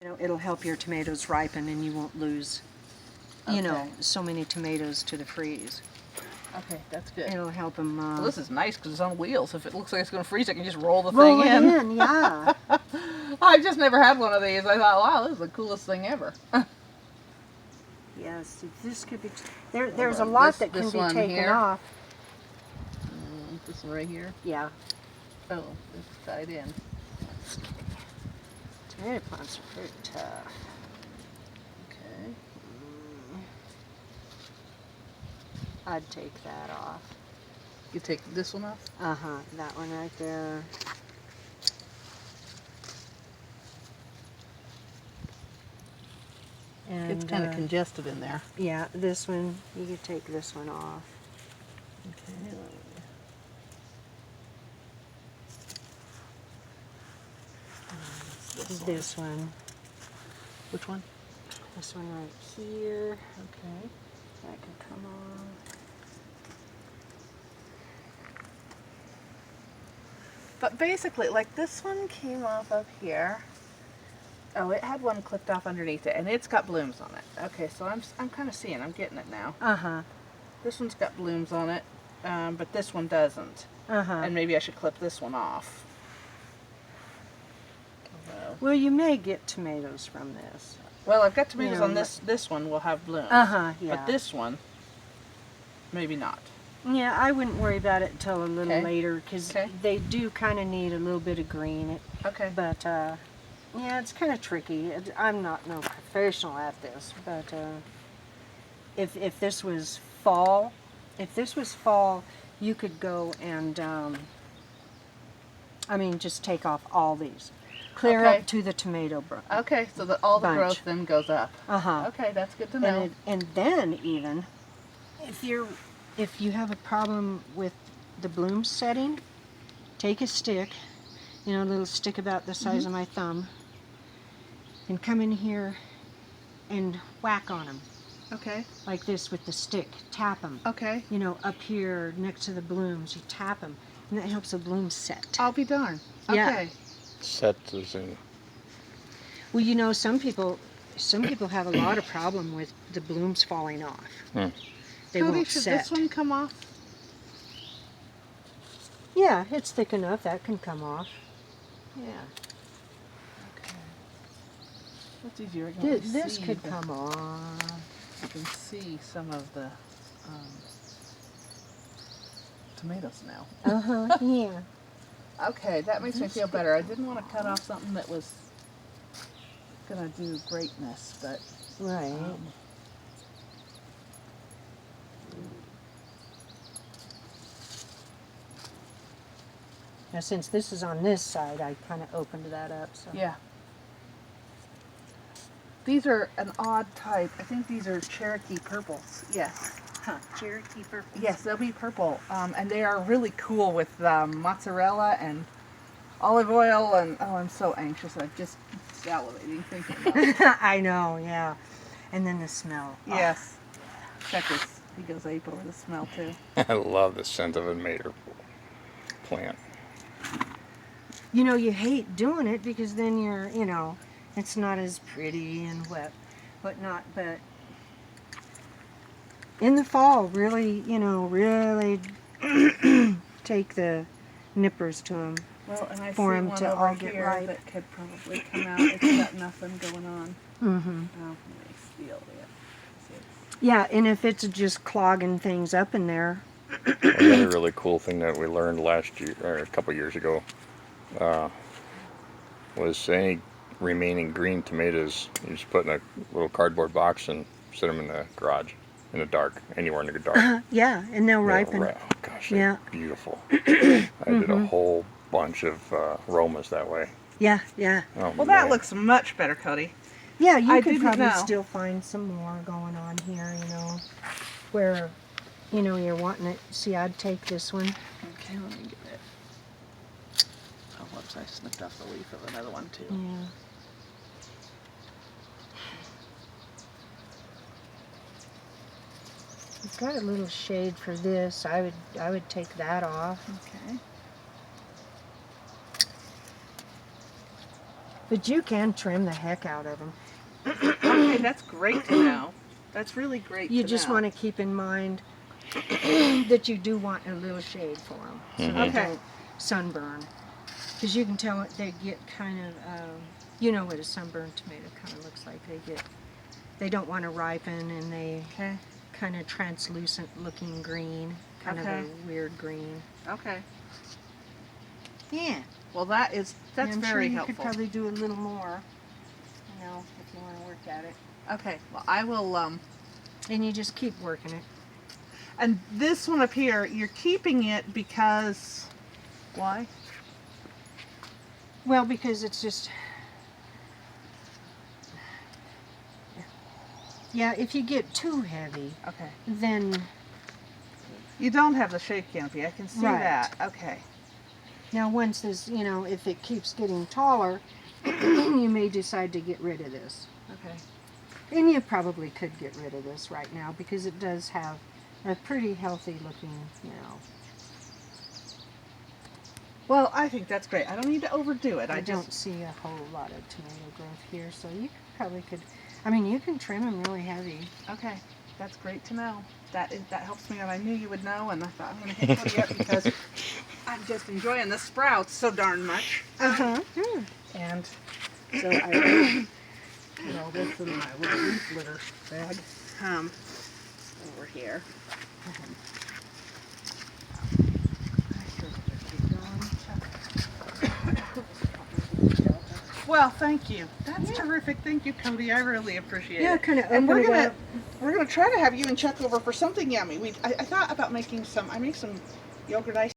It'll help your tomatoes ripen and you won't lose, you know, Okay. so many tomatoes to the freeze. Okay, that's good. It'll help them. Well, this is nice because it's on wheels. If it looks like it's going to freeze, I can just roll the roll thing it in. in, yeah. I just never had one of these. I thought, wow, this is the coolest thing ever. Yes, this could be. There's a lot that can be taken here. off. This one right here. Yeah. Oh, it's tied in. Tomato plants are pretty tough. Okay. I'd take that off. You take this one off? Uh-huh, that one right there. And, It's kind of congested in there. Yeah, this one, you could take this one off. Okay. This one. Which one? This one right here. Okay. That could come off. But basically, like this one came off of here. Oh, it had one clipped off underneath it, and it's got blooms on it. Okay, so I'm kind of seeing. I'm getting it now. Uh-huh. This one's got blooms on it, but this one doesn't. Uh-huh. And maybe I should clip this one off. Although, Well, you may get tomatoes from this. well, I've got tomatoes You know, on this. This one will have blooms. Uh-huh, yeah. But this one, maybe not. Yeah, I wouldn't worry about it until a little Okay. later because Okay. they do kind of need a little bit of green. Okay. But, yeah, it's kind of tricky. I'm not no professional at this, but if this was fall, you could go and, I mean, just take off all these. Clear Okay. up to the tomato brush. Okay, so that all the Bunch. growth then goes up. Uh-huh. Okay, that's good to know. And then even, if you have a problem with the bloom setting, take a stick, a little stick about the size of my thumb, and come in here and whack on them Okay. like this with the stick. Tap them. Okay. Up here next to the blooms, you tap them, and that helps the blooms set. I'll be darned. Yeah. Okay. Set as in. Well, some people have a lot of problem with the blooms falling off. They Cody, won't should set. this one come off? Yeah, it's thick enough. That can come off. Yeah. Okay. That's easier. I can really This see could the- come off. You can see some of the tomatoes now. Uh-huh, yeah. Okay, that makes me feel better. I didn't want to cut off something that was gonna do greatness, but Right. Now, since this is on this side, I kind of opened that up. So. yeah. These are an odd type. I think these are Cherokee purples. Yes. Huh, Cherokee purple. Yes, they'll be purple. And they are really cool with mozzarella and olive oil. And oh, I'm so anxious. I'm just salivating thinking about it. I know, yeah. And then the smell. Oh, Yes. Check this. He goes ape over the smell too. I love the scent of a tomato plant. You hate doing it because then it's not as pretty and whatnot. But in the fall, really, really take the nippers to them. Well, and I For see 'em one to over all get here ripe. that could probably come out. It's got nothing going on. Mm-hmm. Oh, let me steal it. See, it's- Yeah, and if it's just clogging things up in there, Another really cool thing that we learned last year, or a couple years ago, was any remaining green tomatoes, you just put in a little cardboard box and sit them in the garage, in the dark, anywhere in the dark. yeah, and they'll ripen. Oh, gosh, they're Yeah. beautiful. I did a whole bunch of aromas that way. Yeah, yeah. Oh, Well, that man. looks much better, Cody. Yeah, you I could didn't probably know. still find some more going on here, where, you're wanting it. See, I'd take this one. Okay, let me get it. Oh, whoops, I snipped off the leaf of another one too. Yeah. It's got a little shade for this. I would take that off. Okay. But you can trim the heck out of them. Okay, that's great to know. That's really great You to just know. want to keep in mind that you do want a little shade for them, so they Okay. don't sunburn. Because you can tell they get kind of, you know what a sunburned tomato kind of looks like. They don't want to ripen, and they Okay. kind of translucent looking green, kind of Okay. a weird green. Okay. Yeah. Well, that's And I'm very sure you helpful. could probably do a little more, you know, if you want to work at it. Okay. Well, I will. And you just keep working it. And this one up here, you're keeping it because why? Well, because it's just, yeah, if you get too heavy, Okay. then, You don't have the shade canopy. I can see Right. that. Okay. now once this, you know, if it keeps getting taller, you may decide to get rid of this. Okay. And you probably could get rid of this right now because it does have a pretty healthy looking, you know. Well, I think that's great. I don't need to overdo it. I I don't just see a whole lot of tomato growth here, so you probably could, I mean, you can trim them really heavy. okay. That's great to know. That helps me out. I knew you would know, and I thought I'm going to hit Cody up because I'm just enjoying the sprouts so darn much. Uh-huh. And so I will put all this in my little leaf litter bag over here. Well, thank you. That's terrific. Thank you, Cody. I really appreciate Yeah, it. kind of And open it up. we're gonna try to have you and Chuck over for something yummy. I thought about making I make some yogurt ice